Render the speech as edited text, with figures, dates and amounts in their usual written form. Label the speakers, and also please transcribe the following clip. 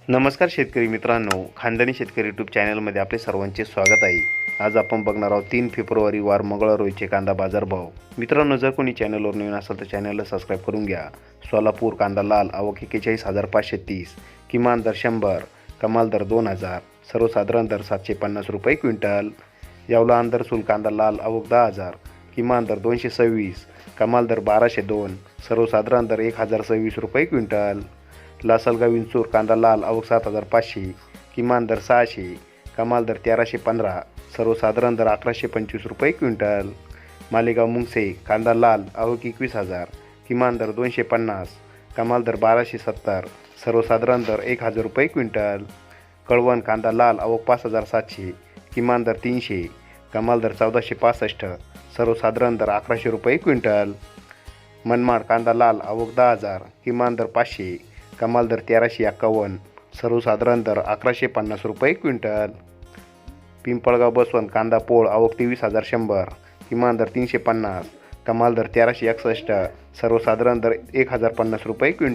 Speaker 1: नमस्कार शेतकरी मित्रांनो, खानदानी शेतकरी यूट्यूब चॅनलमध्ये आपले सर्वांचे स्वागत आहे। आज आपण बघणार आहोत 3 फेब्रुवारी वार मंगळवार रोजीचे कांदा बाजार भाव। मित्रांनो, जर कोणी चॅनलवर नवीन असेल तर चॅनलला सबस्क्राईब करून घ्या। सोलापूर कांदा लाल आवक 41,530, किमान दर 100, कमाल दर 2000, सर्वसाधारण दर 750 रुपये क्विंटल। येवला आंतरसूल कांदा लाल आवक 10,000, किमान दर 226, कमाल दर 1202, सर्वसाधारण दर 1026 रुपये क्विंटल। लासलगाव विंचूर कांदा लाल आवक 7,500, किमान दर 600, कमाल दर 1315, सर्वसाधारण दर 1125 रुपये क्विंटल। मालेगाव मुंगसे कांदा लाल आवक 21,000, किमान दर 250, कमाल दर 1270, सर्वसाधारण दर 1000 रुपये क्विंटल। कळवण कांदा लाल आवक 5,700, किमान दर 300, कमाल दर 1465, सर्वसाधारण दर 1100 रुपये क्विंटल। मनमाड कांदा लाल आवक 10,000, किमान दर 500, कमाल दर 1351, सर्वसाधारण दर 1150 रुपये क्विंटल। पिंपळगाव बसवंत कांदा पोळ आवक 23,100, किमान दर 350, कमाल दर 1361, सर्वसाधारण दर 1050 रुपये क्विंटल।